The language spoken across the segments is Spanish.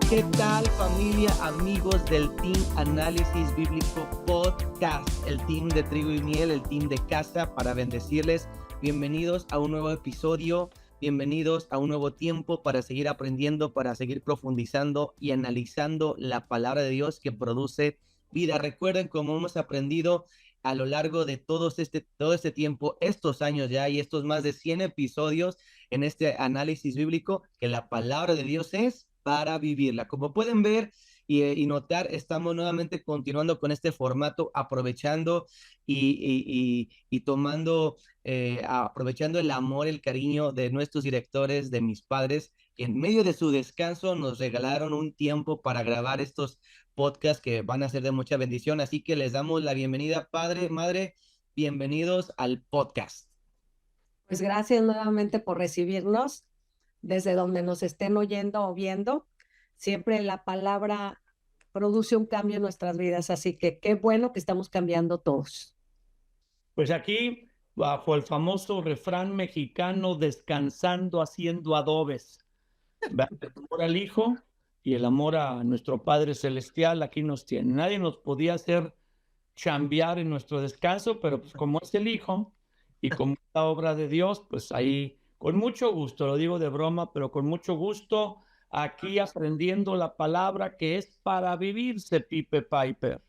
¿Qué tal, familia, amigos del Team Análisis Bíblico Podcast? El team de Trigo y Miel, el team de casa para bendecirles. Bienvenidos a un nuevo episodio, bienvenidos a un nuevo tiempo para seguir aprendiendo, para seguir profundizando y analizando la palabra de Dios que produce vida. Recuerden cómo hemos aprendido a lo largo de todo este tiempo, estos años ya y estos más de 100 episodios en este análisis bíblico, que la palabra de Dios es para vivirla. Como pueden ver y notar, estamos nuevamente continuando con este formato, aprovechando y tomando, aprovechando el amor, el cariño de nuestros directores, de mis padres, que en medio de su descanso nos regalaron un tiempo para grabar estos podcasts que van a ser de mucha bendición. Así que les damos la bienvenida, padre, madre, bienvenidos al podcast. Pues gracias nuevamente por recibirnos desde donde nos estén oyendo o viendo. Siempre la palabra produce un cambio en nuestras vidas, así que qué bueno que estamos cambiando todos. Pues aquí, bajo el famoso refrán mexicano, descansando haciendo adobes. El amor al Hijo y el amor a nuestro Padre Celestial aquí nos tiene. Nadie nos podía hacer chambear en nuestro descanso, pero pues como es el Hijo y como es la obra de Dios, pues ahí con mucho gusto, lo digo de broma, pero con mucho gusto, aquí aprendiendo la palabra que es para vivirse, Pipe Piper.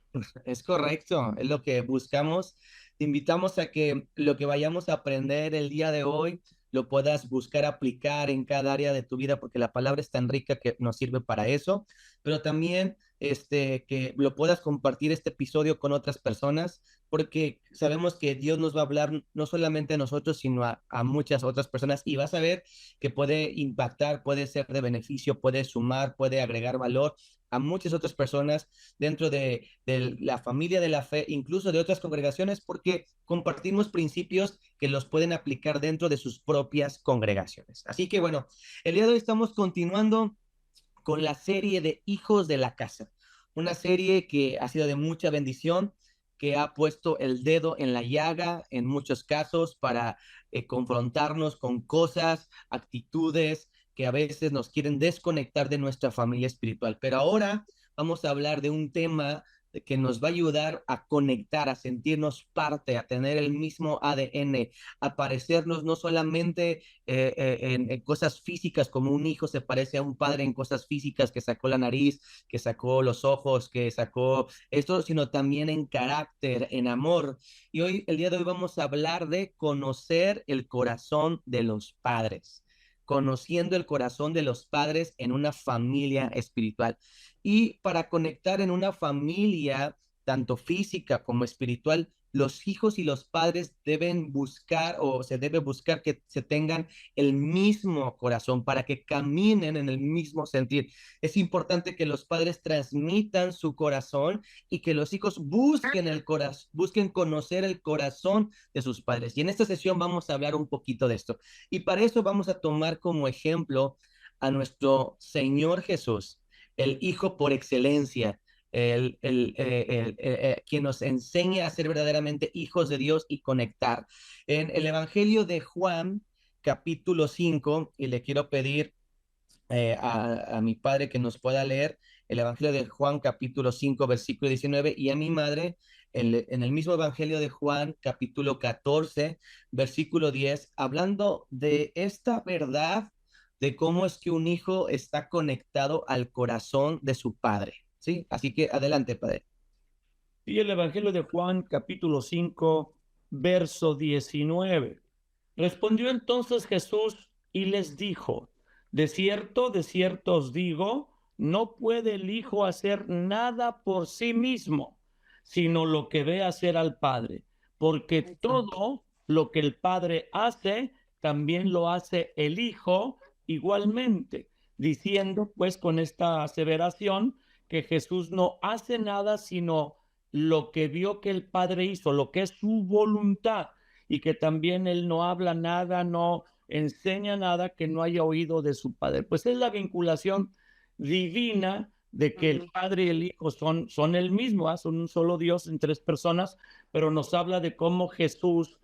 Es correcto, es lo que buscamos. Te invitamos a que lo que vayamos a aprender el día de hoy lo puedas buscar aplicar en cada área de tu vida, porque la palabra es tan rica que nos sirve para eso, pero también que lo puedas compartir este episodio con otras personas, porque sabemos que Dios nos va a hablar no solamente a nosotros, sino a muchas otras personas, y vas a ver que puede impactar, puede ser de beneficio, puede sumar, puede agregar valor a muchas otras personas dentro de la familia de la fe, incluso de otras congregaciones, porque compartimos principios que los pueden aplicar dentro de sus propias congregaciones. Así que bueno, el día de hoy estamos continuando con la serie de Hijos de la Casa, una serie que ha sido de mucha bendición, que ha puesto el dedo en la llaga en muchos casos para confrontarnos con cosas, actitudes que a veces nos quieren desconectar de nuestra familia espiritual. Pero ahora vamos a hablar de un tema que nos va a ayudar a conectar, a sentirnos parte, a tener el mismo ADN, a parecernos no solamente en cosas físicas, como un hijo se parece a un padre en cosas físicas, que sacó la nariz, que sacó los ojos, que sacó esto, sino también en carácter, en amor. Y hoy, el día de hoy, vamos a hablar de conocer el corazón de los padres, conociendo el corazón de los padres en una familia espiritual. Y para conectar en una familia, tanto física como espiritual, los hijos y los padres deben buscar, o se debe buscar, que se tengan el mismo corazón para que caminen en el mismo sentir. Es importante que los padres transmitan su corazón y que los hijos busquen el corazón, busquen conocer el corazón de sus padres. Y en esta sesión vamos a hablar un poquito de esto. Y para eso vamos a tomar como ejemplo a nuestro Señor Jesús, el Hijo por excelencia, quien nos enseña a ser verdaderamente hijos de Dios y conectar. En el Evangelio de Juan, capítulo 5, y le quiero pedir a mi padre que nos pueda leer el Evangelio de Juan, capítulo 5, versículo 19, y a mi madre en el mismo Evangelio de Juan, capítulo 14, versículo 10, hablando de esta verdad de cómo es que un hijo está conectado al corazón de su padre. ¿Sí? Así que adelante, padre. Y el Evangelio de Juan, capítulo 5, verso 19. Respondió entonces Jesús y les dijo: de cierto os digo, no puede el Hijo hacer nada por sí mismo, sino lo que ve hacer al Padre, porque todo lo que el Padre hace, también lo hace el Hijo igualmente, diciendo pues con esta aseveración que Jesús no hace nada sino lo que vio que el Padre hizo, lo que es su voluntad, y que también él no habla nada, no enseña nada que no haya oído de su Padre. Pues es la vinculación divina de que el Padre y el Hijo son el mismo, son un solo Dios en tres personas, pero nos habla de cómo Jesús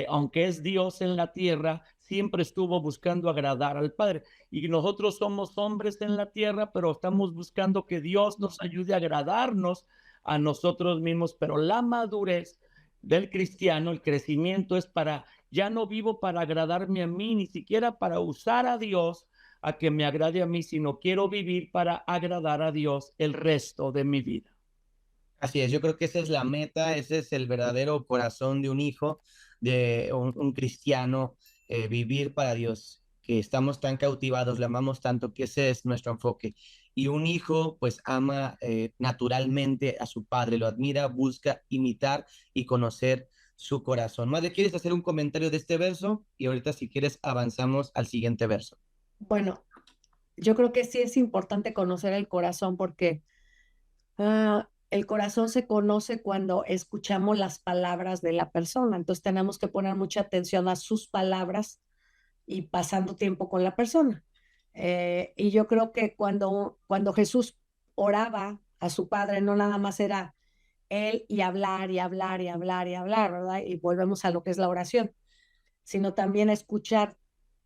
aunque es Dios en la tierra, siempre estuvo buscando agradar al Padre. Y nosotros somos hombres en la tierra, pero estamos buscando que Dios nos ayude a agradarnos a nosotros mismos. Pero la madurez del cristiano, el crecimiento es para, ya no vivo para agradarme a mí, ni siquiera para usar a Dios a que me agrade a mí, sino quiero vivir para agradar a Dios el resto de mi vida. Así es, yo creo que esa es la meta, ese es el verdadero corazón de un hijo, de un cristiano, vivir para Dios, que estamos tan cautivados, le amamos tanto, que ese es nuestro enfoque. Y un hijo pues ama naturalmente a su padre, lo admira, busca imitar y conocer su corazón. Madre, ¿quieres hacer un comentario de este verso? Y ahorita si quieres avanzamos al siguiente verso. Bueno, yo creo que sí es importante conocer el corazón porque el corazón se conoce cuando escuchamos las palabras de la persona. Entonces tenemos que poner mucha atención a sus palabras y pasando tiempo con la persona. Y yo creo que cuando Jesús oraba a su Padre, no nada más era él y hablar y hablar y hablar y hablar, ¿verdad? Y volvemos a lo que es la oración, sino también escuchar.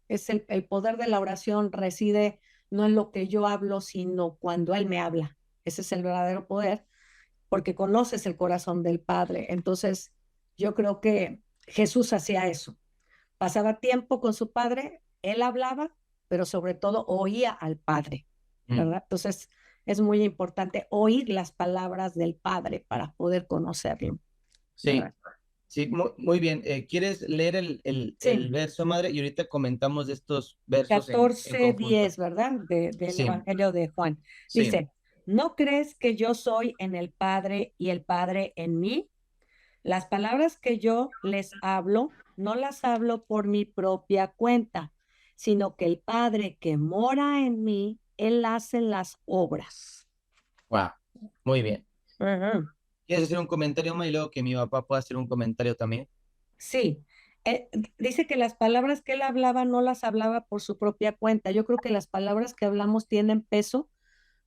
Es el poder de la oración reside no en lo que yo hablo, sino cuando Él me habla. Ese es el verdadero poder, porque conoces el corazón del Padre. Entonces, yo creo que Jesús hacía eso. Pasaba tiempo con su Padre, Él hablaba, pero sobre todo oía al Padre, ¿verdad? Entonces, es muy importante oír las palabras del Padre para poder conocerlo. Sí. ¿Verdad? Sí, muy bien. ¿Quieres leer el Sí. verso, madre? Y ahorita comentamos de estos versos en 14:10, conjunto. ¿verdad? Del Sí, Evangelio de Juan. sí. Dice, ¿no crees que yo soy en el Padre y el Padre en mí? Las palabras que yo les hablo, no las hablo por mi propia cuenta, sino que el Padre que mora en mí, Él hace las obras. Wow, muy bien. Ujú. ¿Quieres hacer un comentario, ma? Y luego que mi papá pueda hacer un comentario también. Sí, dice que las palabras que él hablaba no las hablaba por su propia cuenta. Yo creo que las palabras que hablamos tienen peso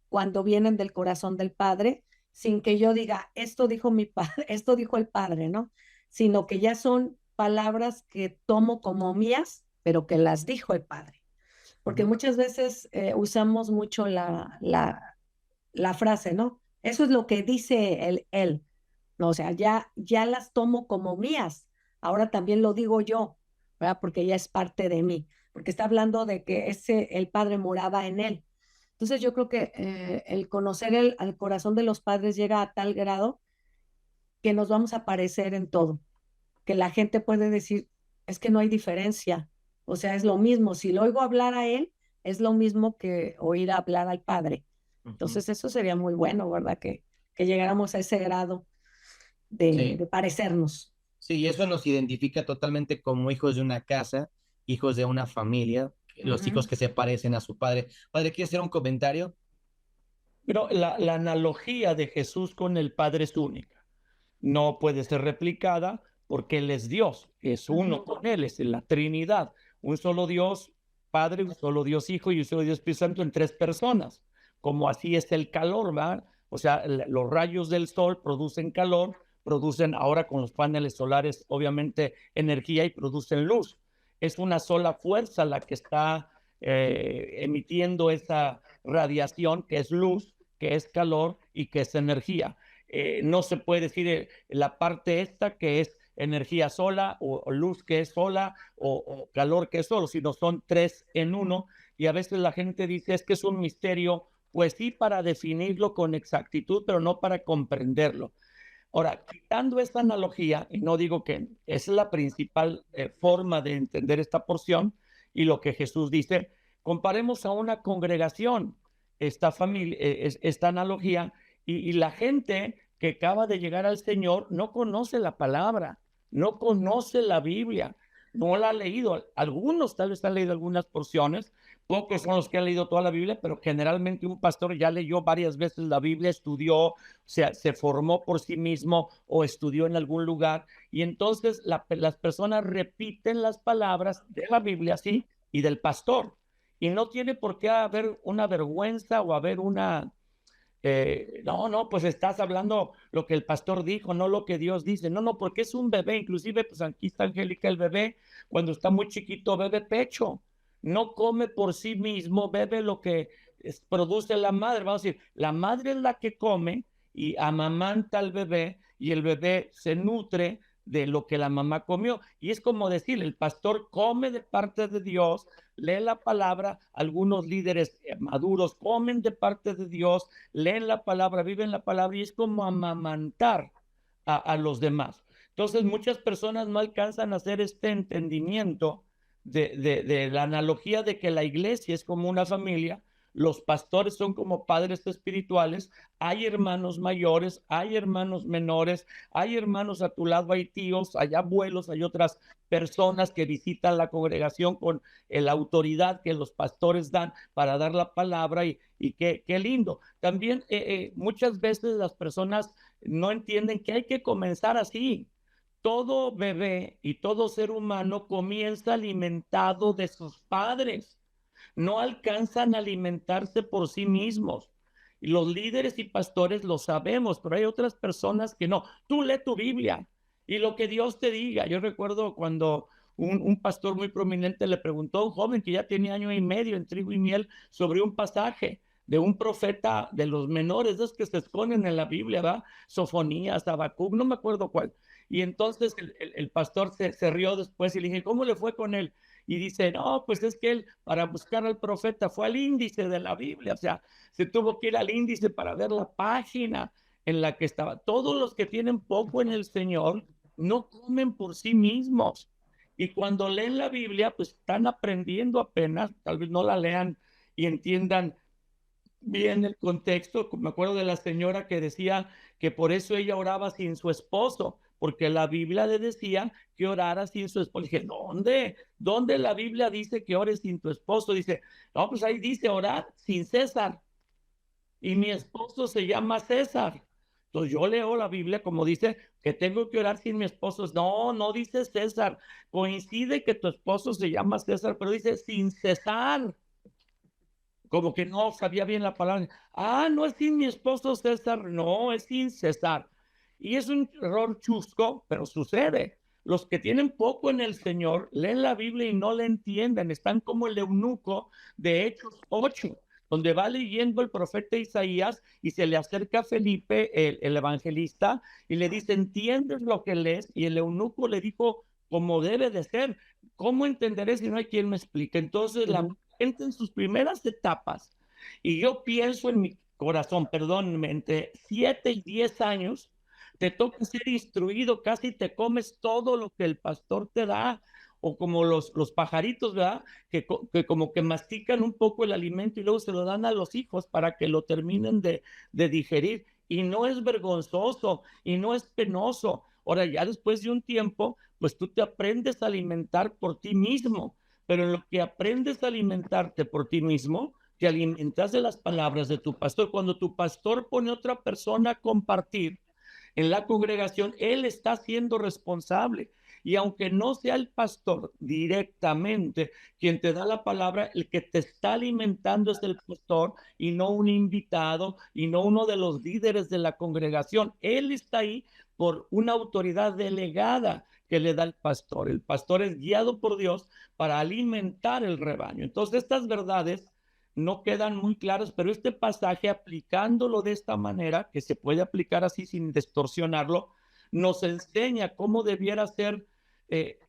cuando vienen del corazón del Padre, sin que yo diga, esto dijo mi padre, esto dijo el Padre, ¿no? Sino que ya son palabras que tomo como mías, pero que las dijo el Padre. Porque muchas veces usamos mucho la frase, ¿no? Eso es lo que dice él. No, o sea, ya las tomo como mías. Ahora también lo digo yo, ¿verdad? Porque ya es parte de mí. Porque está hablando de que el Padre moraba en él. Entonces yo creo que el conocer al corazón de los padres llega a tal grado que nos vamos a parecer en todo, que la gente puede decir, es que no hay diferencia, o sea, es lo mismo, si lo oigo hablar a él, es lo mismo que oír hablar al Padre. Entonces eso sería muy bueno, ¿verdad? Que llegáramos a ese grado Sí, de parecernos. sí, y eso nos identifica totalmente como hijos de una casa, hijos de una familia, los hijos Ujú. que se parecen a su padre. Padre, ¿quieres hacer un comentario? Pero la analogía de Jesús con el Padre es única. No puede ser replicada porque Él es Dios, es uno con Él, es la Trinidad, un solo Dios Padre, un solo Dios Hijo y un solo Dios Espíritu Santo en tres personas, como así es el calor, ¿verdad? O sea, los rayos del sol producen calor, producen ahora con los paneles solares, obviamente, energía y producen luz. Es una sola fuerza la que está emitiendo esa radiación, que es luz, que es calor y que es energía. No se puede decir la parte esta que es energía sola o luz que es sola o calor que es solo, sino son tres en uno. Y a veces la gente dice es que es un misterio, pues sí para definirlo con exactitud, pero no para comprenderlo. Ahora, quitando esta analogía, y no digo que es la principal forma de entender esta porción y lo que Jesús dice, comparemos a una congregación, esta familia, esta analogía, y la gente que acaba de llegar al Señor no conoce la palabra, no conoce la Biblia, no la ha leído. Algunos tal vez han leído algunas porciones, pocos son los que han leído toda la Biblia, pero generalmente un pastor ya leyó varias veces la Biblia, estudió, se formó por sí mismo o estudió en algún lugar, y entonces las personas repiten las palabras de la Biblia, ¿sí? Y del pastor. Y no tiene por qué haber una vergüenza o haber una no, pues estás hablando lo que el pastor dijo, no lo que Dios dice. No, porque es un bebé. Inclusive, pues aquí está Angélica, el bebé, cuando está muy chiquito, bebe pecho. No come por sí mismo, bebe lo que produce la madre. Vamos a decir, la madre es la que come y amamanta al bebé y el bebé se nutre de lo que la mamá comió. Y es como decir, el pastor come de parte de Dios, lee la palabra, algunos líderes maduros comen de parte de Dios, leen la palabra, viven la palabra, y es como amamantar a los demás. Entonces, muchas personas no alcanzan a hacer este entendimiento de la analogía de que la iglesia es como una familia, los pastores son como padres espirituales, hay hermanos mayores, hay hermanos menores, hay hermanos a tu lado, hay tíos, hay abuelos, hay otras personas que visitan la congregación con la autoridad que los pastores dan para dar la palabra, y qué lindo. También muchas veces las personas no entienden que hay que comenzar así. Todo bebé y todo ser humano comienza alimentado de sus padres, no alcanzan a alimentarse por sí mismos. Y los líderes y pastores lo sabemos, pero hay otras personas que no. Tú lee tu Biblia y lo que Dios te diga. Yo recuerdo cuando un pastor muy prominente le preguntó a un joven que ya tenía año y medio en Trigo y Miel sobre un pasaje de un profeta de los menores, de los que se esconden en la Biblia, ¿verdad? Sofonías, Habacuc, no me acuerdo cuál. Y entonces el pastor se rió después y le dije, ¿cómo le fue con él? Y dice, no, pues es que él para buscar al profeta fue al índice de la Biblia, o sea, se tuvo que ir al índice para ver la página en la que estaba. Todos los que tienen poco en el Señor no comen por sí mismos. Y cuando leen la Biblia, pues están aprendiendo apenas, tal vez no la lean y entiendan bien el contexto. Me acuerdo de la señora que decía que por eso ella oraba sin su esposo, porque la Biblia le decía que orara sin su esposo. Dije, ¿dónde la Biblia dice que ores sin tu esposo? Dice, no, pues ahí dice orar sin César. Y mi esposo se llama César. Entonces yo leo la Biblia como dice que tengo que orar sin mi esposo. No dice César. Coincide que tu esposo se llama César, pero dice sin cesar, como que no sabía bien la palabra. No es sin mi esposo César, no, es sin César. Y es un error chusco, pero sucede. Los que tienen poco en el Señor leen la Biblia y no la entienden. Están como el eunuco de Hechos 8, donde va leyendo el profeta Isaías y se le acerca a Felipe, el evangelista, y le dice, ¿entiendes lo que lees? Y el eunuco le dijo, como debe de ser. ¿Cómo entenderé si no hay quien me explique? Entonces la gente en sus primeras etapas, y yo pienso en mi corazón, perdón, entre 7 y 10 años, te toca ser instruido, casi te comes todo lo que el pastor te da, o como los pajaritos, ¿verdad? Que como que mastican un poco el alimento y luego se lo dan a los hijos para que lo terminen de digerir. Y no es vergonzoso y no es penoso. Ahora, ya después de un tiempo, pues tú te aprendes a alimentar por ti mismo, pero en lo que aprendes a alimentarte por ti mismo, te alimentas de las palabras de tu pastor. Cuando tu pastor pone a otra persona a compartir en la congregación, él está siendo responsable. Y aunque no sea el pastor directamente quien te da la palabra, el que te está alimentando es el pastor y no un invitado y no uno de los líderes de la congregación. Él está ahí por una autoridad delegada que le da el pastor. El pastor es guiado por Dios para alimentar el rebaño. Entonces, estas verdades no quedan muy claras, pero este pasaje, aplicándolo de esta manera, que se puede aplicar así sin distorsionarlo, nos enseña cómo debiera ser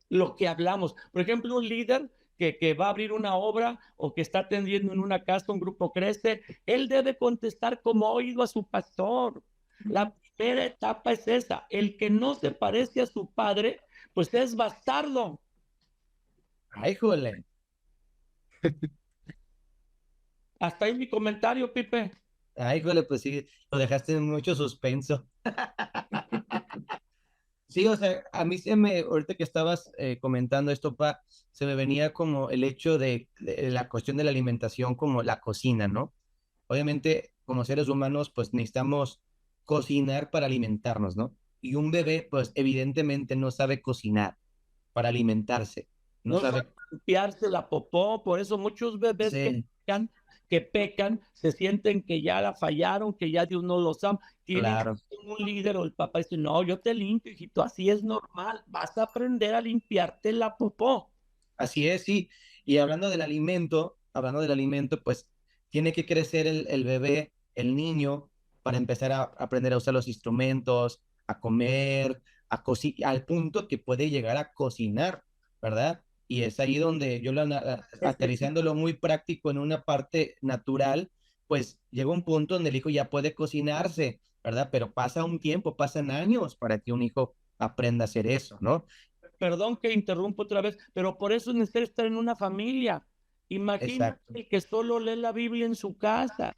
lo que hablamos. Por ejemplo, un líder que va a abrir una obra o que está atendiendo en una casa, un grupo crece, él debe contestar como ha oído a su pastor. La primera etapa es esa. El que no se parece a su padre, pues es bastardo. Ay, jole. Hasta ahí mi comentario, Pipe. Ay, jole, pues sí, lo dejaste en mucho suspenso. Sí, o sea, a mí ahorita que estabas comentando esto, se me venía como el hecho de la cuestión de la alimentación como la cocina, ¿no? Obviamente, como seres humanos, pues necesitamos cocinar para alimentarnos, ¿no? Y un bebé, pues evidentemente no sabe cocinar para alimentarse, no No sabe. sabe limpiarse la popó, por eso muchos bebés Sí, que que pecan, se sienten que ya la fallaron, que ya Dios no los ama. Tienen Claro. un líder o el papá dice, no, yo te limpio, hijito, así es normal, vas a aprender a limpiarte la popó. Así es, sí. Y hablando del alimento, pues tiene que crecer el bebé, el niño, para empezar a aprender a usar los instrumentos, a comer, al punto que puede llegar a cocinar, ¿verdad? Y es ahí donde yo aterrizándolo muy práctico en una parte natural, pues llega un punto donde el hijo ya puede cocinarse, ¿verdad? Pero pasa un tiempo, pasan años para que un hijo aprenda a hacer eso, ¿no? Perdón que interrumpo otra vez, pero por eso es necesario estar en una familia. Imagínate Exacto. el que solo lee la Biblia en su casa.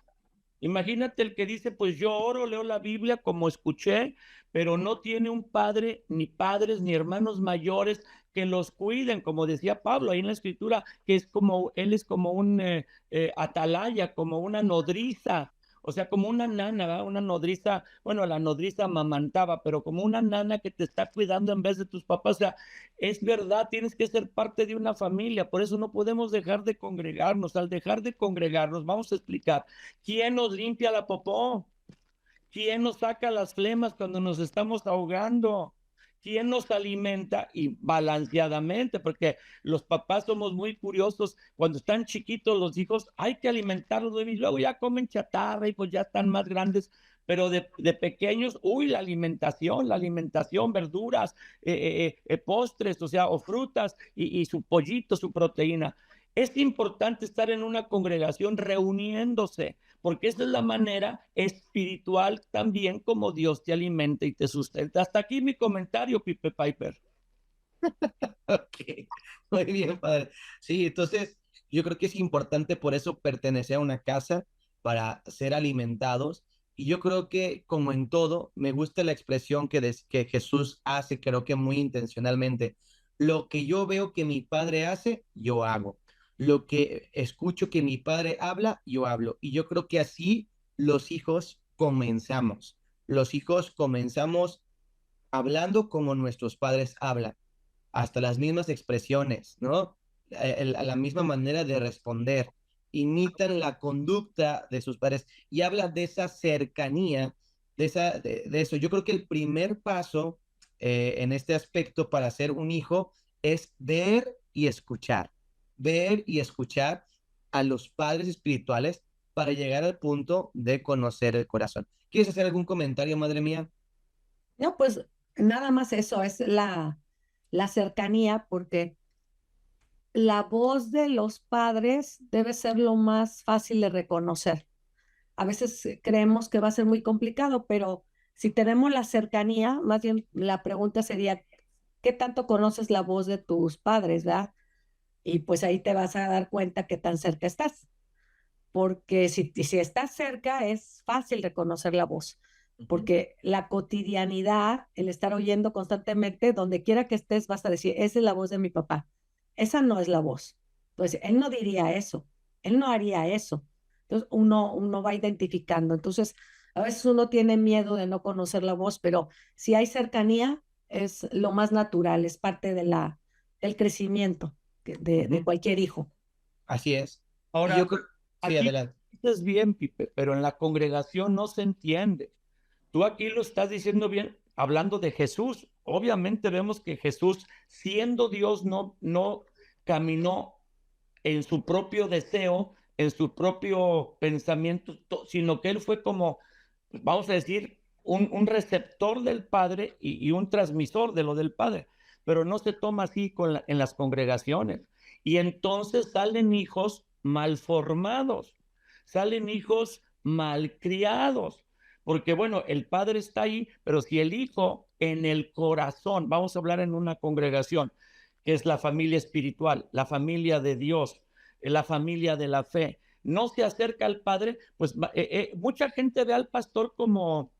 Imagínate el que dice, pues yo oro, leo la Biblia como escuché, pero no tiene un padre, ni padres, ni hermanos mayores que los cuiden, como decía Pablo ahí en la escritura, que es como, él es como un atalaya, como una nodriza, o sea, como una nana, ¿verdad? Una nodriza, bueno, la nodriza amamantaba, pero como una nana que te está cuidando en vez de tus papás, o sea, es verdad, tienes que ser parte de una familia, por eso no podemos dejar de congregarnos. Al dejar de congregarnos, vamos a explicar, ¿quién nos limpia la popó? ¿Quién nos saca las flemas cuando nos estamos ahogando? ¿Quién nos alimenta? Y balanceadamente, porque los papás somos muy curiosos. Cuando están chiquitos los hijos, hay que alimentarlos y luego ya comen chatarra y pues ya están más grandes. Pero de pequeños, uy, la alimentación, verduras, postres, o sea, o frutas y su pollito, su proteína. Es importante estar en una congregación reuniéndose, porque esa es la manera espiritual también como Dios te alimenta y te sustenta. Hasta aquí mi comentario, Pipe Piper. Ok, muy bien, padre. Sí, entonces yo creo que es importante por eso pertenecer a una casa para ser alimentados. Y yo creo que como en todo, me gusta la expresión que Jesús hace, creo que muy intencionalmente. Lo que yo veo que mi padre hace, yo hago. Lo que escucho que mi padre habla, yo hablo. Y yo creo que así los hijos comenzamos. Los hijos comenzamos hablando como nuestros padres hablan, hasta las mismas expresiones, ¿no? La misma manera de responder, imitan la conducta de sus padres y habla de esa cercanía, de eso. Yo creo que el primer paso en este aspecto para ser un hijo es ver y escuchar a los padres espirituales para llegar al punto de conocer el corazón. ¿Quieres hacer algún comentario, madre mía? No, pues nada más eso, es la cercanía, porque la voz de los padres debe ser lo más fácil de reconocer. A veces creemos que va a ser muy complicado, pero si tenemos la cercanía, más bien la pregunta sería, ¿qué tanto conoces la voz de tus padres, verdad? Y pues ahí te vas a dar cuenta qué tan cerca estás, porque si estás cerca es fácil reconocer la voz, Ujú. porque la cotidianidad, el estar oyendo constantemente, donde quiera que estés, vas a decir, esa es la voz de mi papá, esa no es la voz. Entonces, él no diría eso, él no haría eso. Entonces, uno va identificando. Entonces, a veces uno tiene miedo de no conocer la voz, pero si hay cercanía, es lo más natural, es parte del crecimiento de Ujú. cualquier hijo. Así es. Y yo Ahora, creo, sí, aquí adelante. dices bien, Pipe, pero en la congregación no se entiende. Tú aquí lo estás diciendo bien, hablando de Jesús. Obviamente vemos que Jesús, siendo Dios, no caminó en su propio deseo, en su propio pensamiento, sino que él fue como, vamos a decir, un receptor del Padre y un transmisor de lo del Padre. Pero no se toma así en las congregaciones. Y entonces salen hijos malformados, salen hijos malcriados, porque bueno, el padre está ahí, pero si el hijo en el corazón, vamos a hablar en una congregación, que es la familia espiritual, la familia de Dios, la familia de la fe, no se acerca al padre, pues mucha gente ve al pastor como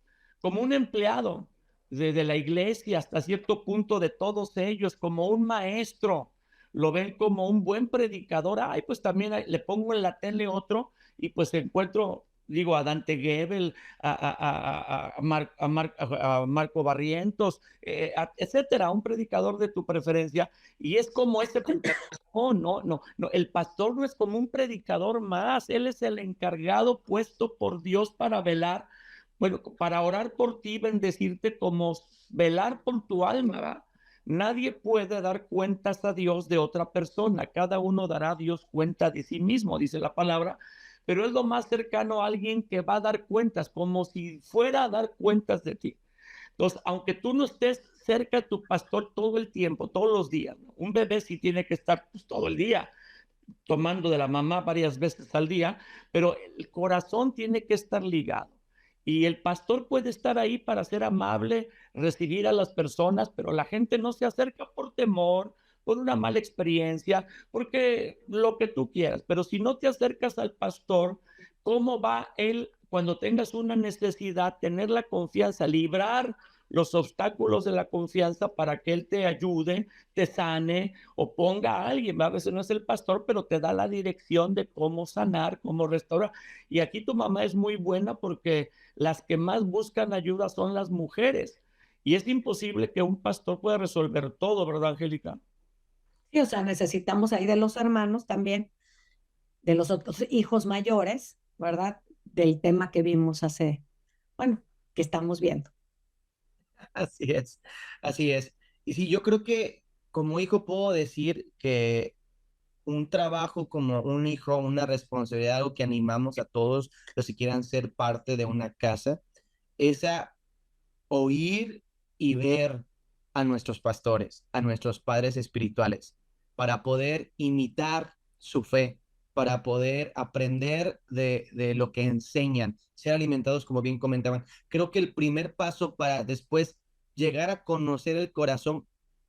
un empleado de la iglesia hasta cierto punto de todos ellos, como un maestro, lo ven como un buen predicador. Ay, pues también le pongo en la tele otro y pues encuentro digo, a Dante Gebel, a Marco Barrientos, etcétera, un predicador de tu preferencia, y es como ese predicador. No, el pastor no es como un predicador más, él es el encargado puesto por Dios para velar, bueno, para orar por ti, bendecirte, como velar por tu alma, ¿verdad? Nadie puede dar cuentas a Dios de otra persona. Cada uno dará a Dios cuenta de sí mismo, dice la palabra, pero es lo más cercano a alguien que va a dar cuentas, como si fuera a dar cuentas de ti. Entonces, aunque tú no estés cerca de tu pastor todo el tiempo, todos los días, ¿no? Un bebé sí tiene que estar pues, todo el día tomando de la mamá varias veces al día, pero el corazón tiene que estar ligado. Y el pastor puede estar ahí para ser amable, recibir a las personas, pero la gente no se acerca por temor, por una mala experiencia, porque lo que tú quieras. Pero si no te acercas al pastor, ¿cómo va él cuando tengas una necesidad, tener la confianza, librar los obstáculos de la confianza para que él te ayude, te sane o ponga a alguien? A veces no es el pastor, pero te da la dirección de cómo sanar, cómo restaurar. Y aquí tu mamá es muy buena porque las que más buscan ayuda son las mujeres. Y es imposible que un pastor pueda resolver todo, ¿verdad, Angélica? Sí, o sea, necesitamos ahí de los hermanos también, de los otros hijos mayores, ¿verdad? Del tema que vimos bueno, que estamos viendo. Así es, así es. Y sí, yo creo que como hijo puedo decir que un trabajo como un hijo, una responsabilidad, algo que animamos a todos los que quieran ser parte de una casa, es a oír y ver a nuestros pastores, a nuestros padres espirituales, para poder imitar su fe, para poder aprender de lo que enseñan, ser alimentados, como bien comentaban. Creo que el primer paso para después llegar a conocer el corazón,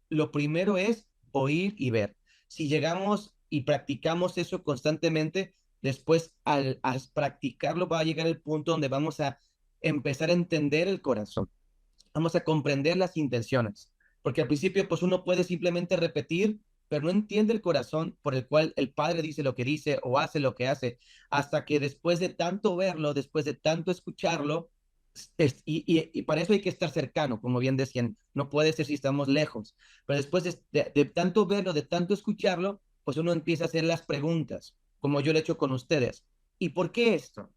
lo primero es oír y ver. Si llegamos y practicamos eso constantemente, después al practicarlo va a llegar el punto donde vamos a empezar a entender el corazón, vamos a comprender las intenciones, porque al principio pues uno puede simplemente repetir, pero no entiende el corazón por el cual el padre dice lo que dice o hace lo que hace, hasta que después de tanto verlo, después de tanto escucharlo, y para eso hay que estar cercano, como bien decían, no puede ser si estamos lejos, pero después de tanto verlo, de tanto escucharlo, pues uno empieza a hacer las preguntas, como yo lo he hecho con ustedes. ¿Y por qué esto?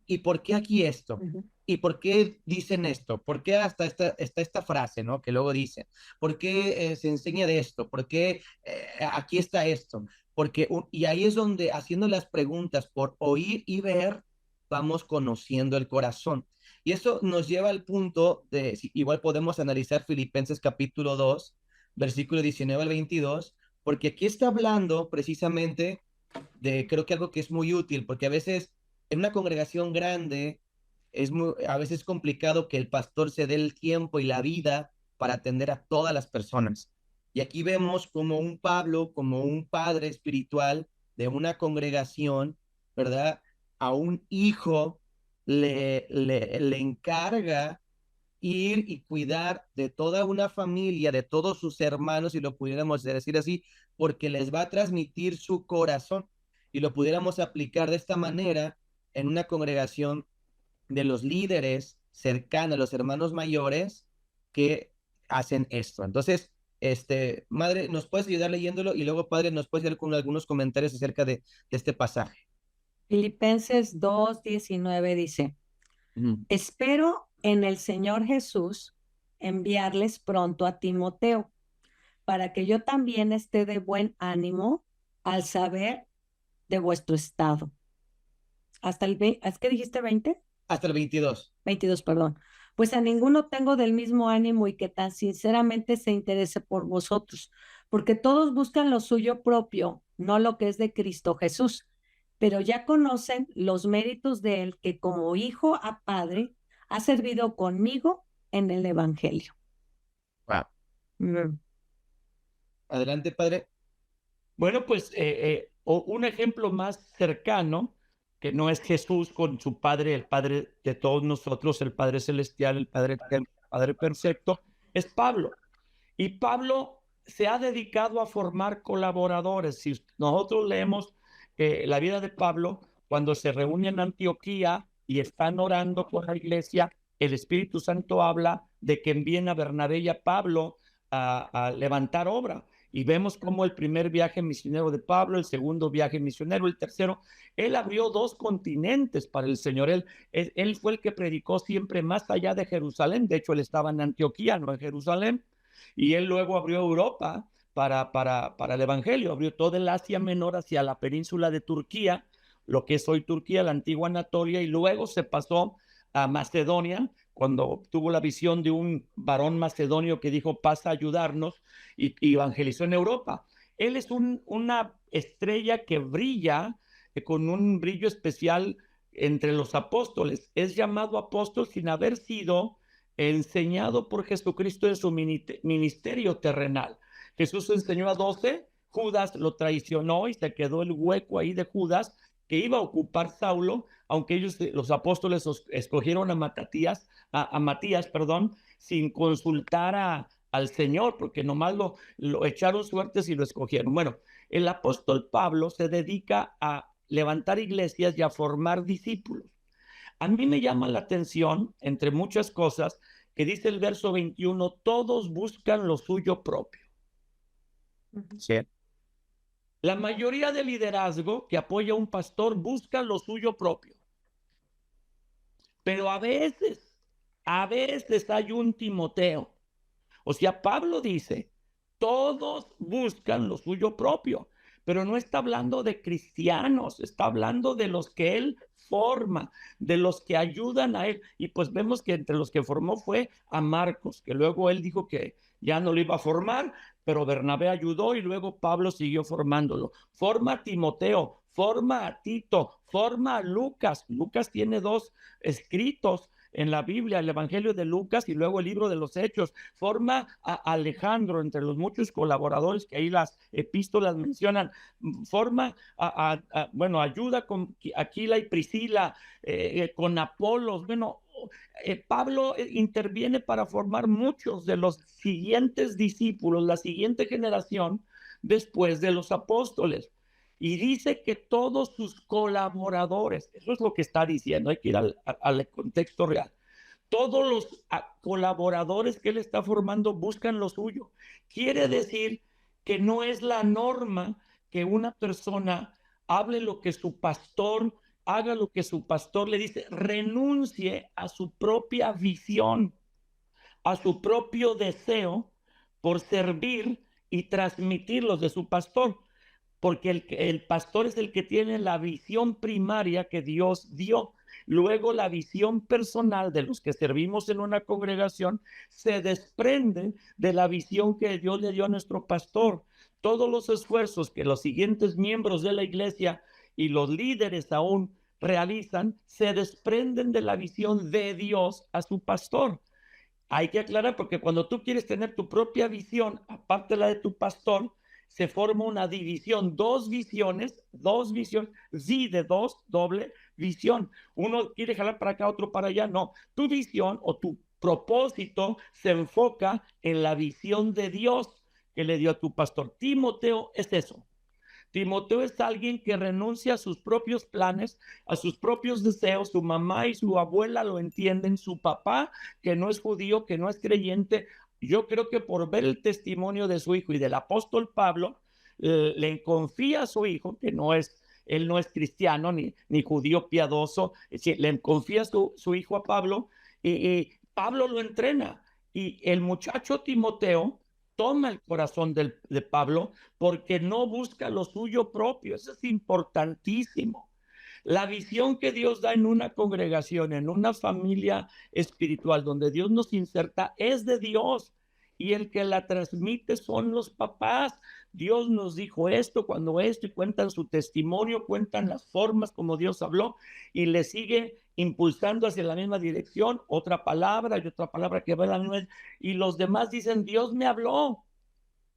¿Y por qué aquí esto? ¿Y por qué dicen esto? ¿Por qué hasta esta frase, ¿no? Que luego dicen. ¿Por qué se enseña de esto? ¿Por qué aquí está esto? Porque, y ahí es donde haciendo las preguntas por oír y ver, vamos conociendo el corazón. Y eso nos lleva al punto de, igual podemos analizar Filipenses capítulo 2, versículo 19 al 22, porque aquí está hablando precisamente de, creo que algo que es muy útil, porque a veces en una congregación grande es a veces complicado que el pastor se dé el tiempo y la vida para atender a todas las personas. Y aquí vemos como un Pablo, como un padre espiritual de una congregación, ¿verdad? A un hijo le encarga ir y cuidar de toda una familia, de todos sus hermanos, si lo pudiéramos decir así, porque les va a transmitir su corazón. Y lo pudiéramos aplicar de esta manera en una congregación de los líderes cercanos, los hermanos mayores que hacen esto. Entonces, madre, ¿nos puedes ayudar leyéndolo? Y luego, padre, ¿nos puedes ayudar con algunos comentarios acerca de este pasaje? Filipenses 2:19 dice, espero en el Señor Jesús enviarles pronto a Timoteo, para que yo también esté de buen ánimo al saber de vuestro estado. Hasta el ¿es que dijiste 20? Hasta el 22. 22, perdón. Pues a ninguno tengo del mismo ánimo y que tan sinceramente se interese por vosotros, porque todos buscan lo suyo propio, no lo que es de Cristo Jesús, pero ya conocen los méritos de él que como hijo a padre ha servido conmigo en el Evangelio. Wow. Adelante, padre. Bueno, pues un ejemplo más cercano, que no es Jesús con su Padre, el Padre de todos nosotros, el Padre Celestial, el Padre Perfecto, es Pablo. Y Pablo se ha dedicado a formar colaboradores. Si nosotros leemos la vida de Pablo, cuando se reúne en Antioquía, y están orando por la iglesia, el Espíritu Santo habla de que envíen a Bernabé y a Pablo a levantar obra. Y vemos cómo el primer viaje misionero de Pablo, el segundo viaje misionero, el tercero, él abrió 2 continentes para el Señor. Él fue el que predicó siempre más allá de Jerusalén. De hecho, él estaba en Antioquía, no en Jerusalén. Y él luego abrió Europa para el Evangelio. Abrió todo el Asia Menor hacia la península de Turquía, lo que es hoy Turquía, la antigua Anatolia, y luego se pasó a Macedonia, cuando tuvo la visión de un varón macedonio que dijo, pasa a ayudarnos, y evangelizó en Europa. Él es una estrella que brilla con un brillo especial entre los apóstoles. Es llamado apóstol sin haber sido enseñado por Jesucristo en su ministerio terrenal. Jesús enseñó a 12, Judas lo traicionó y se quedó el hueco ahí de Judas que iba a ocupar Saulo, aunque ellos, los apóstoles, escogieron a Matías, sin consultar al Señor, porque nomás lo echaron suertes y lo escogieron. Bueno, el apóstol Pablo se dedica a levantar iglesias y a formar discípulos. A mí me llama la atención, entre muchas cosas, que dice el verso 21, todos buscan lo suyo propio. ¿Sí? La mayoría del liderazgo que apoya a un pastor busca lo suyo propio. Pero a veces hay un Timoteo. O sea, Pablo dice, todos buscan lo suyo propio, pero no está hablando de cristianos, está hablando de los que él forma, de los que ayudan a él. Y pues vemos que entre los que formó fue a Marcos, que luego él dijo que ya no lo iba a formar, pero Bernabé ayudó y luego Pablo siguió formándolo. Forma a Timoteo, forma a Tito, forma a Lucas. Lucas tiene 2 escritos en la Biblia, el Evangelio de Lucas y luego el libro de los Hechos. Forma a Alejandro, entre los muchos colaboradores que ahí las epístolas mencionan. Forma ayuda con Aquila y Priscila, con Apolos. Bueno, Pablo interviene para formar muchos de los siguientes discípulos, la siguiente generación después de los apóstoles. Y dice que todos sus colaboradores, eso es lo que está diciendo, hay que ir al contexto real. Todos los colaboradores que él está formando buscan lo suyo. Quiere decir que no es la norma que una persona hable lo que su pastor, haga lo que su pastor le dice, renuncie a su propia visión, a su propio deseo por servir y transmitir los de su pastor. Porque el pastor es el que tiene la visión primaria que Dios dio. Luego la visión personal de los que servimos en una congregación se desprende de la visión que Dios le dio a nuestro pastor. Todos los esfuerzos que los siguientes miembros de la iglesia y los líderes aún realizan se desprenden de la visión de Dios a su pastor. Hay que aclarar, porque cuando tú quieres tener tu propia visión, aparte de la de tu pastor, se forma una división, 2 visiones, de 2, doble visión. Uno quiere jalar para acá, otro para allá. No, tu visión o tu propósito se enfoca en la visión de Dios que le dio a tu pastor. Timoteo es eso. Timoteo es alguien que renuncia a sus propios planes, a sus propios deseos. Su mamá y su abuela lo entienden. Su papá, que no es judío, que no es creyente, yo creo que por ver el testimonio de su hijo y del apóstol Pablo, le confía a su hijo, que él no es cristiano ni judío piadoso, le confía su hijo a Pablo, y Pablo lo entrena. Y el muchacho Timoteo toma el corazón de Pablo porque no busca lo suyo propio. Eso es importantísimo. La visión que Dios da en una congregación, en una familia espiritual donde Dios nos inserta, es de Dios, y el que la transmite son los papás. Dios nos dijo esto, cuando esto, y cuentan su testimonio, cuentan las formas como Dios habló, y le sigue impulsando hacia la misma dirección, otra palabra y otra palabra que va a la misma, y los demás dicen, Dios me habló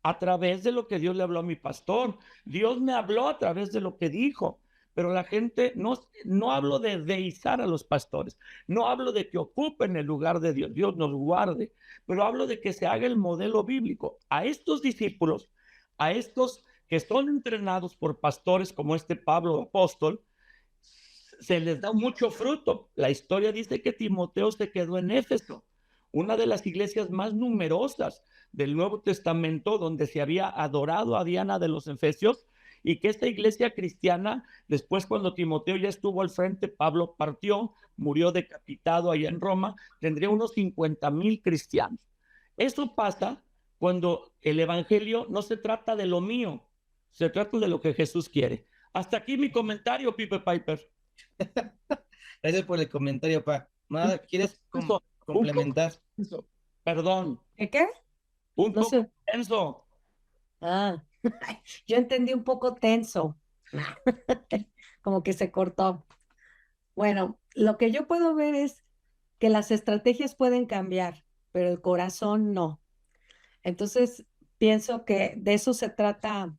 a través de lo que Dios le habló a mi pastor, Dios me habló a través de lo que dijo. Pero la gente, no hablo de deizar a los pastores, no hablo de que ocupen el lugar de Dios, Dios nos guarde, pero hablo de que se haga el modelo bíblico. A estos discípulos, a estos que son entrenados por pastores como este Pablo apóstol, se les da mucho fruto. La historia dice que Timoteo se quedó en Éfeso, una de las iglesias más numerosas del Nuevo Testamento, donde se había adorado a Diana de los Efesios, y que esta iglesia cristiana, después cuando Timoteo ya estuvo al frente, Pablo partió, murió decapitado allá en Roma, tendría unos 50,000 cristianos. Eso pasa cuando el evangelio no se trata de lo mío, se trata de lo que Jesús quiere. Hasta aquí mi comentario, Pipe Piper. Gracias por el comentario, pa. ¿Quieres Un poco complementar? tenso, perdón, ¿Qué? un No poco sé. tenso. Ah, yo entendí un poco tenso, como que se cortó. Bueno, lo que yo puedo ver es que las estrategias pueden cambiar, pero el corazón no. Entonces, pienso que de eso se trata,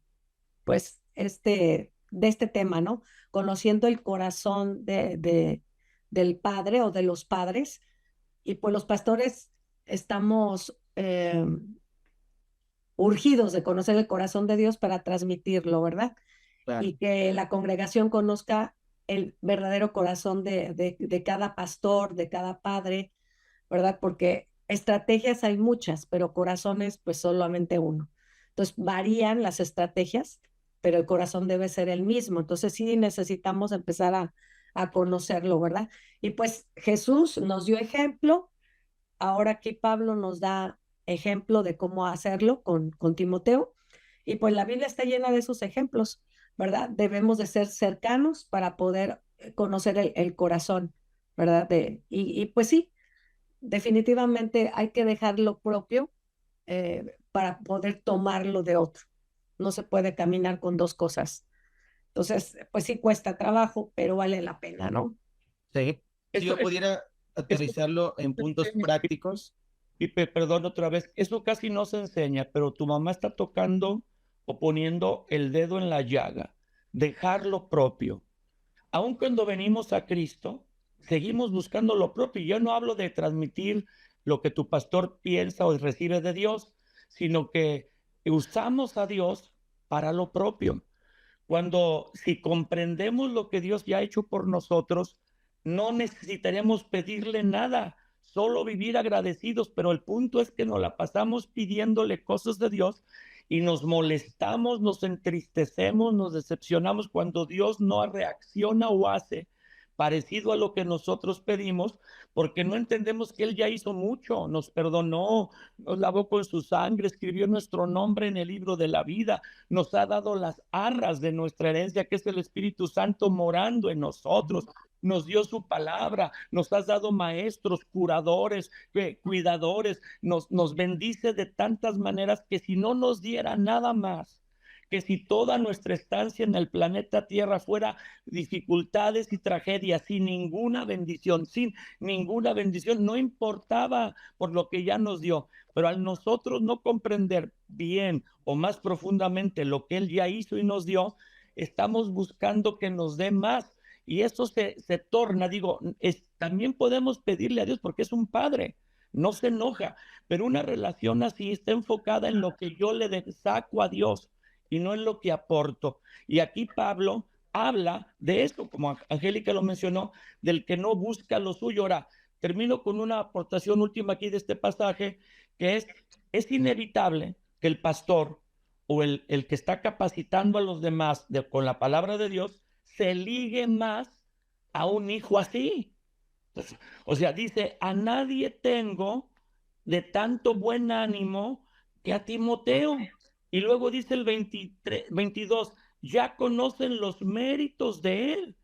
pues, de este tema, ¿no? Conociendo el corazón del padre o de los padres. Y pues los pastores estamos urgidos de conocer el corazón de Dios para transmitirlo, ¿verdad? Claro. Y que la congregación conozca el verdadero corazón de cada pastor, de cada padre, ¿verdad? Porque estrategias hay muchas, pero corazones pues solamente uno. Entonces varían las estrategias, pero el corazón debe ser el mismo. Entonces sí necesitamos empezar a conocerlo, ¿verdad? Y pues Jesús nos dio ejemplo, ahora aquí Pablo nos da ejemplo de cómo hacerlo con Timoteo, y pues la Biblia está llena de esos ejemplos, ¿verdad? Debemos de ser cercanos para poder conocer el corazón, ¿verdad? Y pues sí, definitivamente hay que dejar lo propio para poder tomarlo de otro. No se puede caminar con dos cosas. Entonces, pues sí cuesta trabajo, pero vale la pena, ¿no? Sí. Si Eso, yo pudiera eso, aterrizarlo en puntos prácticos. Pipe, perdón otra vez, eso casi no se enseña, pero tu mamá está tocando o poniendo el dedo en la llaga, dejar lo propio. Aun cuando venimos a Cristo, seguimos buscando lo propio. Yo no hablo de transmitir lo que tu pastor piensa o recibe de Dios, sino que usamos a Dios para lo propio. Si comprendemos lo que Dios ya ha hecho por nosotros, no necesitaremos pedirle nada, solo vivir agradecidos, pero el punto es que nos la pasamos pidiéndole cosas de Dios y nos molestamos, nos entristecemos, nos decepcionamos cuando Dios no reacciona o hace parecido a lo que nosotros pedimos, porque no entendemos que Él ya hizo mucho, nos perdonó, nos lavó con su sangre, escribió nuestro nombre en el libro de la vida, nos ha dado las arras de nuestra herencia, que es el Espíritu Santo morando en nosotros, nos dio su palabra, nos has dado maestros, curadores, cuidadores, nos bendice de tantas maneras que si no nos diera nada más, que si toda nuestra estancia en el planeta Tierra fuera dificultades y tragedias, sin ninguna bendición, no importaba por lo que ya nos dio, pero al nosotros no comprender bien o más profundamente lo que Él ya hizo y nos dio, estamos buscando que nos dé más. Y eso se torna, también podemos pedirle a Dios porque es un padre, no se enoja, pero una relación así está enfocada en lo que yo le saco a Dios y no en lo que aporto. Y aquí Pablo habla de esto, como Angélica lo mencionó, del que no busca lo suyo. Ahora, termino con una aportación última aquí de este pasaje, que es inevitable que el pastor o el que está capacitando a los demás con la palabra de Dios se ligue más a un hijo así. Entonces, o sea, dice, a nadie tengo de tanto buen ánimo que a Timoteo. Y luego dice el 22, ya conocen los méritos de él.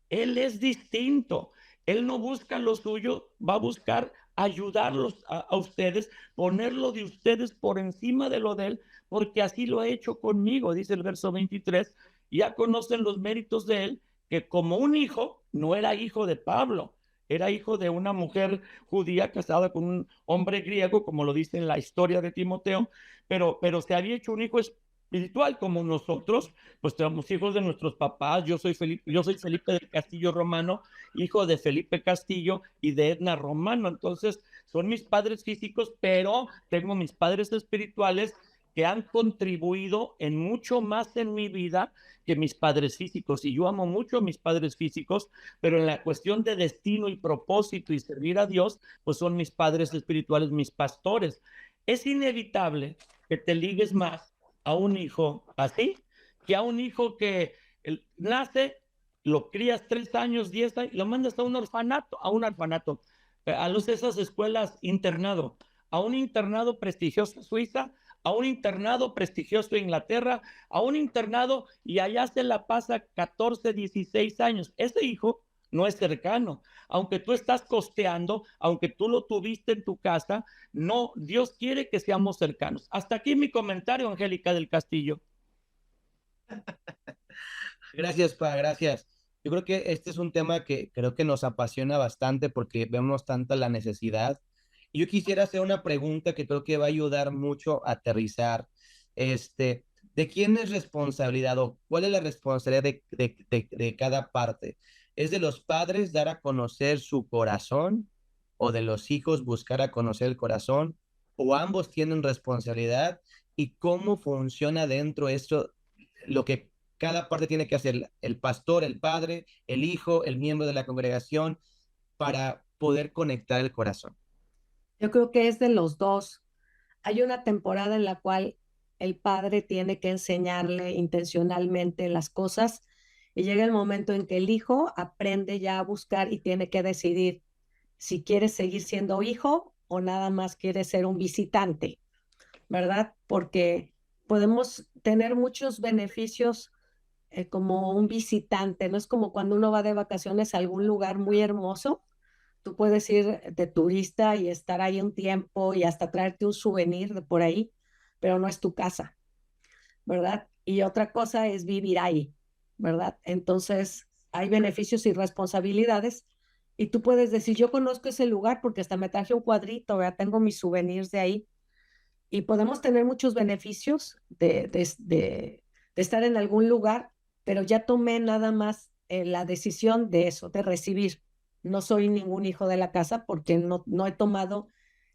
Él es distinto. Él no busca lo suyo, va a buscar ayudarlos a ustedes, ponerlo de ustedes por encima de lo de él, porque así lo ha hecho conmigo, dice el verso 23. Ya conocen los méritos de él, que como un hijo, no era hijo de Pablo, era hijo de una mujer judía casada con un hombre griego, como lo dice en la historia de Timoteo, pero se había hecho un hijo espiritual como nosotros, pues somos hijos de nuestros papás. Yo soy Felipe del Castillo Romano, hijo de Felipe Castillo y de Edna Romano. Entonces, son mis padres físicos, pero tengo mis padres espirituales que han contribuido en mucho más en mi vida que mis padres físicos. Y yo amo mucho a mis padres físicos, pero en la cuestión de destino y propósito y servir a Dios, pues son mis padres espirituales, mis pastores. Es inevitable que te ligues más a un hijo así que a un hijo que nace, lo crías 3 años, 10 años, lo mandas a un orfanato, esas escuelas internado, a un internado prestigioso en Suiza, a un internado prestigioso en Inglaterra, a un internado y allá se la pasa 14, 16 años. Ese hijo no es cercano. Aunque tú estás costeando, aunque tú lo tuviste en tu casa, no, Dios quiere que seamos cercanos. Hasta aquí mi comentario, Angélica del Castillo. Gracias, Pa, gracias. Yo creo que este es un tema que creo que nos apasiona bastante porque vemos tanta la necesidad. Y yo quisiera hacer una pregunta que creo que va a ayudar mucho a aterrizar. ¿De quién es responsabilidad o cuál es la responsabilidad de cada parte? ¿Es de los padres dar a conocer su corazón o de los hijos buscar a conocer el corazón? ¿O ambos tienen responsabilidad? ¿Y cómo funciona dentro esto, lo que cada parte tiene que hacer, el pastor, el padre, el hijo, el miembro de la congregación, para poder conectar el corazón? Yo creo que es de los dos. Hay una temporada en la cual el padre tiene que enseñarle intencionalmente las cosas y llega el momento en que el hijo aprende ya a buscar y tiene que decidir si quiere seguir siendo hijo o nada más quiere ser un visitante, ¿verdad? Porque podemos tener muchos beneficios como un visitante, no es como cuando uno va de vacaciones a algún lugar muy hermoso. Tú puedes ir de turista y estar ahí un tiempo y hasta traerte un souvenir de por ahí, pero no es tu casa, ¿verdad? Y otra cosa es vivir ahí, ¿verdad? Entonces, hay beneficios y responsabilidades. Y tú puedes decir, yo conozco ese lugar porque hasta me traje un cuadrito, ¿verdad? Tengo mis souvenirs de ahí. Y podemos tener muchos beneficios de estar en algún lugar, pero ya tomé nada más la decisión de eso, de recibir. No soy ningún hijo de la casa porque no he tomado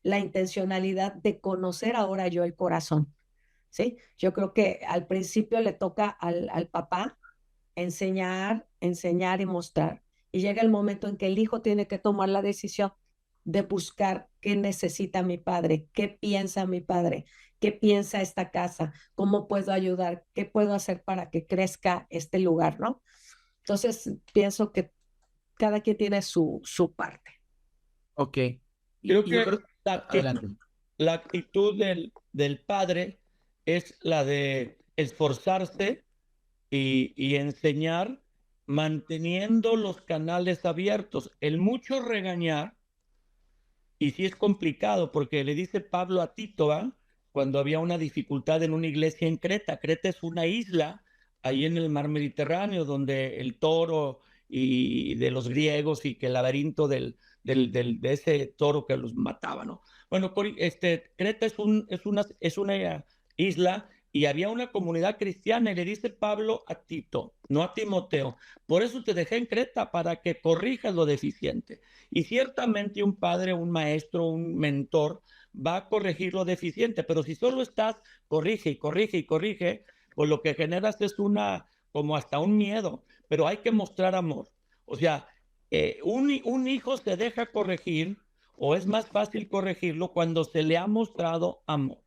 la intencionalidad de conocer ahora yo el corazón, ¿sí? Yo creo que al principio le toca al papá enseñar y mostrar. Y llega el momento en que el hijo tiene que tomar la decisión de buscar qué necesita mi padre, qué piensa mi padre, qué piensa esta casa, cómo puedo ayudar, qué puedo hacer para que crezca este lugar, ¿no? Entonces, pienso que cada quien tiene su parte. Ok. Creo Y yo que creo, adelante. la actitud del padre es la de esforzarse y enseñar manteniendo los canales abiertos. El mucho regañar, y sí es complicado porque le dice Pablo a Tito, ¿eh? Cuando había una dificultad en una iglesia en Creta. Creta es una isla ahí en el mar Mediterráneo donde el toro y de los griegos y que el laberinto de ese toro que los mataba, ¿no? Bueno, Creta es una isla y había una comunidad cristiana y le dice Pablo a Tito, no a Timoteo, por eso te dejé en Creta para que corrijas lo deficiente. Y ciertamente un padre, un maestro, un mentor va a corregir lo deficiente, pero si solo estás, corrige y corrige y corrige, pues lo que generas es como hasta un miedo, pero hay que mostrar amor. O sea, un hijo se deja corregir o es más fácil corregirlo cuando se le ha mostrado amor.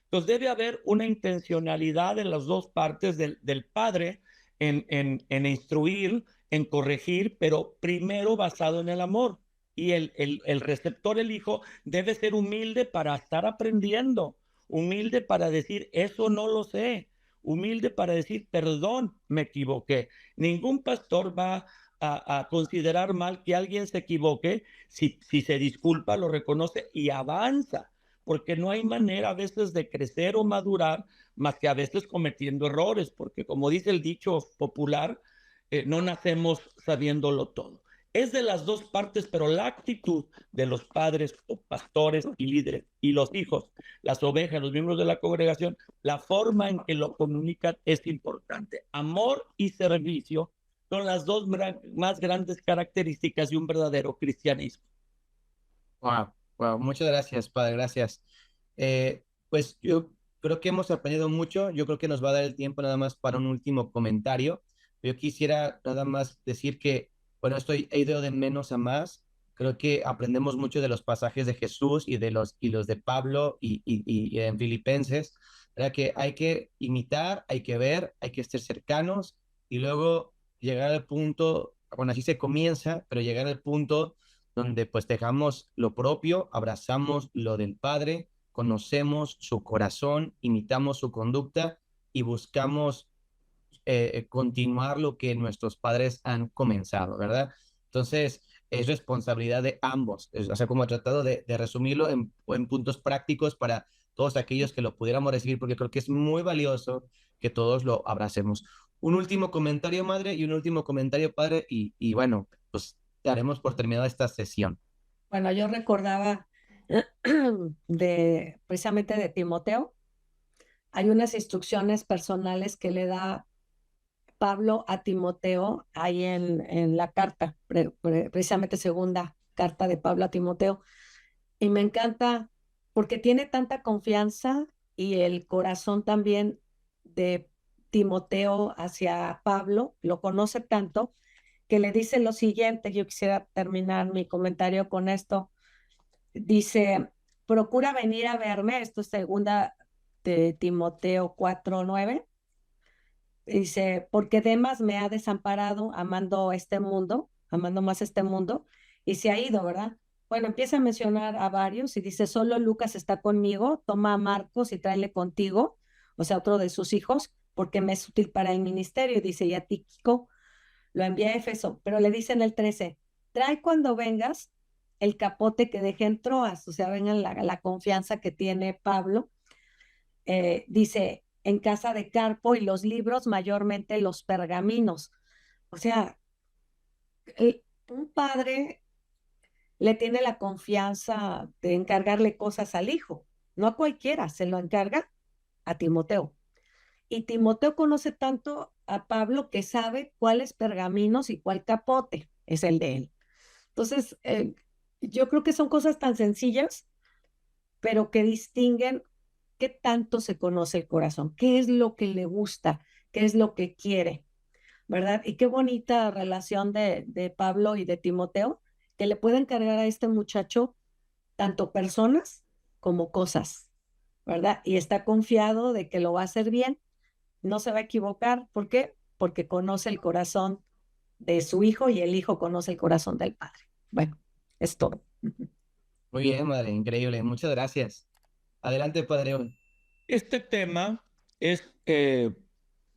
Entonces debe haber una intencionalidad en las dos partes del padre en instruir, en corregir, pero primero basado en el amor. Y el receptor, el hijo, debe ser humilde para estar aprendiendo, humilde para decir, eso no lo sé, humilde para decir, perdón, me equivoqué. Ningún pastor va a considerar mal que alguien se equivoque si se disculpa, lo reconoce y avanza, porque no hay manera a veces de crecer o madurar más que a veces cometiendo errores, porque como dice el dicho popular, no nacemos sabiéndolo todo. Es de las dos partes, pero la actitud de los padres o pastores y líderes y los hijos, las ovejas, los miembros de la congregación, la forma en que lo comunican es importante. Amor y servicio son las dos más grandes características de un verdadero cristianismo. Wow, wow, muchas gracias, padre, gracias. Pues yo creo que hemos aprendido mucho. Yo creo que nos va a dar el tiempo nada más para un último comentario. Yo quisiera nada más decir que, bueno, he ido de menos a más. Creo que aprendemos mucho de los pasajes de Jesús y los de Pablo y en Filipenses, ¿verdad? Que hay que imitar, hay que ver, hay que estar cercanos y luego llegar al punto, bueno, así se comienza, pero llegar al punto donde pues dejamos lo propio, abrazamos lo del Padre, conocemos su corazón, imitamos su conducta y buscamos continuar lo que nuestros padres han comenzado, ¿verdad? Entonces, es responsabilidad de ambos. O sea, como he tratado de resumirlo en puntos prácticos para todos aquellos que lo pudiéramos recibir, porque creo que es muy valioso que todos lo abracemos. Un último comentario, madre, y un último comentario, padre, y bueno, pues daremos por terminada esta sesión. Bueno, yo recordaba precisamente de Timoteo. Hay unas instrucciones personales que le da Pablo a Timoteo ahí en la carta, precisamente segunda carta de Pablo a Timoteo. Y me encanta porque tiene tanta confianza y el corazón también de Timoteo hacia Pablo, lo conoce tanto que le dice lo siguiente. Yo quisiera terminar mi comentario con esto. Dice, procura venir a verme, esto es segunda de Timoteo 4:9. Dice, porque Demas me ha desamparado amando este mundo, amando más este mundo, y se ha ido, ¿verdad? Bueno, empieza a mencionar a varios y dice, solo Lucas está conmigo, toma a Marcos y tráele contigo, o sea, otro de sus hijos, porque me es útil para el ministerio. Dice, y a Tíquico lo envía a Éfeso, pero le dice en el 13, trae cuando vengas el capote que dejé en Troas, o sea, vengan la confianza que tiene Pablo. Dice, en casa de Carpo, y los libros, mayormente los pergaminos. O sea, un padre le tiene la confianza de encargarle cosas al hijo, no a cualquiera, se lo encarga a Timoteo. Y Timoteo conoce tanto a Pablo que sabe cuáles pergaminos y cuál capote es el de él. Entonces, yo creo que son cosas tan sencillas, pero que distinguen qué tanto se conoce el corazón, qué es lo que le gusta, qué es lo que quiere, ¿verdad? Y qué bonita relación de Pablo y de Timoteo, que le pueden cargar a este muchacho tanto personas como cosas, ¿verdad? Y está confiado de que lo va a hacer bien, no se va a equivocar. ¿Por qué? Porque conoce el corazón de su hijo y el hijo conoce el corazón del padre. Bueno, es todo. Muy bien, madre, increíble. Muchas gracias. Adelante, padre. Este tema es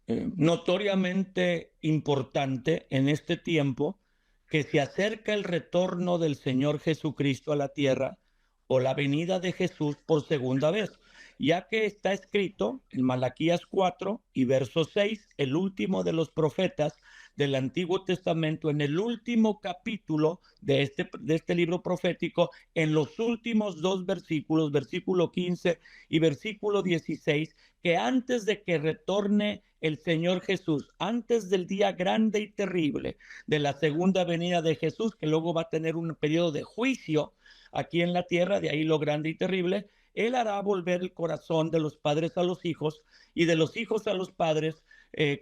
notoriamente importante en este tiempo que se acerca el retorno del Señor Jesucristo a la tierra o la venida de Jesús por segunda vez, ya que está escrito en Malaquías 4 y verso 6, el último de los profetas del Antiguo Testamento, en el último capítulo de este libro profético, en los últimos dos versículos, versículo 15 y versículo 16, que antes de que retorne el Señor Jesús, antes del día grande y terrible de la segunda venida de Jesús, que luego va a tener un periodo de juicio aquí en la tierra, de ahí lo grande y terrible, Él hará volver el corazón de los padres a los hijos y de los hijos a los padres,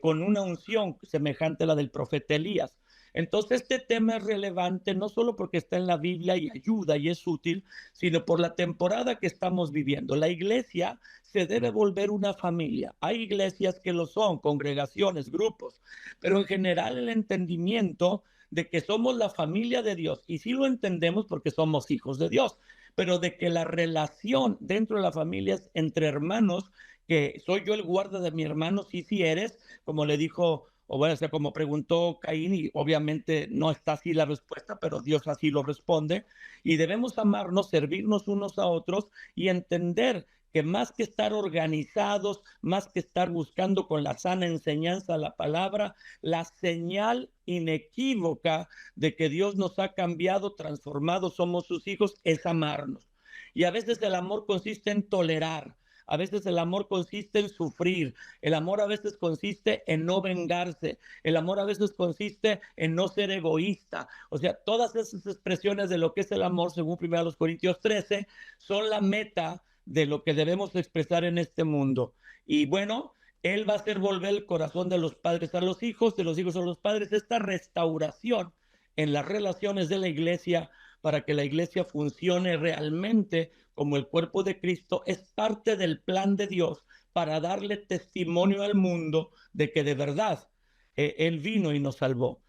con una unción semejante a la del profeta Elías. Entonces este tema es relevante no solo porque está en la Biblia y ayuda y es útil, sino por la temporada que estamos viviendo. La iglesia se debe volver una familia. Hay iglesias que lo son, congregaciones, grupos, pero en general el entendimiento de que somos la familia de Dios, y sí lo entendemos porque somos hijos de Dios, pero de que la relación dentro de la familia es entre hermanos, que soy yo el guarda de mi hermano, sí eres, como le dijo, o bueno, o sea, como preguntó Caín, y obviamente no está así la respuesta, pero Dios así lo responde, y debemos amarnos, servirnos unos a otros y entender que más que estar organizados, más que estar buscando con la sana enseñanza la palabra, la señal inequívoca de que Dios nos ha cambiado, transformado, somos sus hijos, es amarnos. Y a veces el amor consiste en tolerar, a veces el amor consiste en sufrir, el amor a veces consiste en no vengarse, el amor a veces consiste en no ser egoísta. O sea, todas esas expresiones de lo que es el amor, según 1 Corintios 13, son la meta de lo que debemos expresar en este mundo. Y bueno, Él va a hacer volver el corazón de los padres a los hijos, de los hijos a los padres, esta restauración en las relaciones de la iglesia para que la iglesia funcione realmente como el cuerpo de Cristo, es parte del plan de Dios para darle testimonio al mundo de que de verdad Él vino y nos salvó.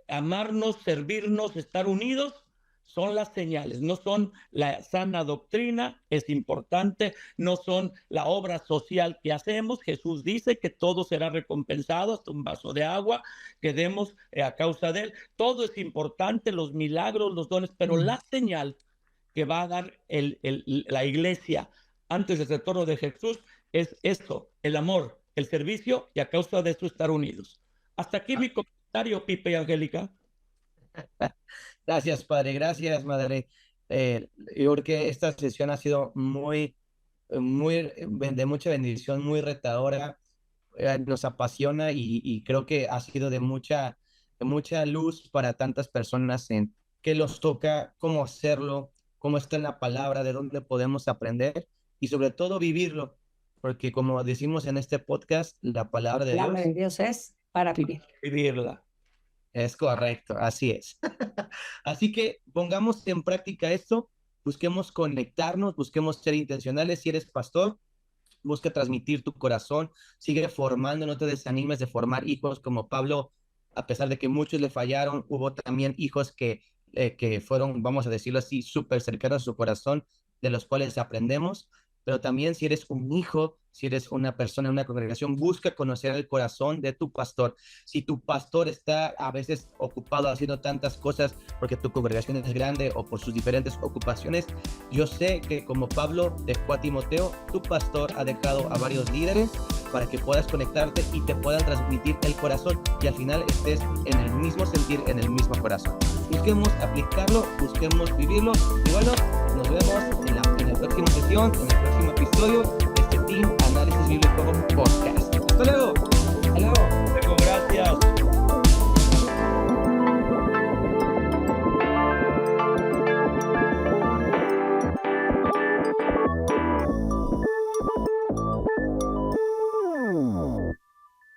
Amarnos, servirnos, estar unidos son las señales, no son la sana doctrina, es importante, no son la obra social que hacemos. Jesús dice que todo será recompensado, hasta un vaso de agua que demos a causa de Él. Todo es importante, los milagros, los dones, pero la señal que va a dar la iglesia antes del retorno de Jesús es esto, el amor, el servicio, y a causa de eso estar unidos. Hasta aquí mi comentario, Pipe y Angélica. Gracias, padre. Gracias, madre. Yo creo que esta sesión ha sido muy de mucha bendición, muy retadora. Nos apasiona y creo que ha sido de mucha luz para tantas personas en qué los toca, cómo hacerlo, cómo está en la palabra, de dónde podemos aprender y sobre todo vivirlo. Porque como decimos en este podcast, la palabra de La palabra de Dios es para vivir. Vivirla. Es correcto, así es. Así que pongamos en práctica esto, busquemos conectarnos, busquemos ser intencionales. Si eres pastor, busca transmitir tu corazón, sigue formando, no te desanimes de formar hijos como Pablo. A pesar de que muchos le fallaron, hubo también hijos que fueron, vamos a decirlo así, súper cercanos a su corazón, de los cuales aprendemos. Pero también si eres un hijo, si eres una persona en una congregación, busca conocer el corazón de tu pastor. Si tu pastor está a veces ocupado haciendo tantas cosas porque tu congregación es grande o por sus diferentes ocupaciones, yo sé que como Pablo dejó a Timoteo, tu pastor ha dejado a varios líderes para que puedas conectarte y te puedan transmitir el corazón y al final estés en el mismo sentir, en el mismo corazón. Busquemos aplicarlo, busquemos vivirlo y bueno, nos vemos en la próxima sesión, en el próximo episodio de este Team Análisis Bíblico Podcast. ¡Hasta luego! Hasta luego.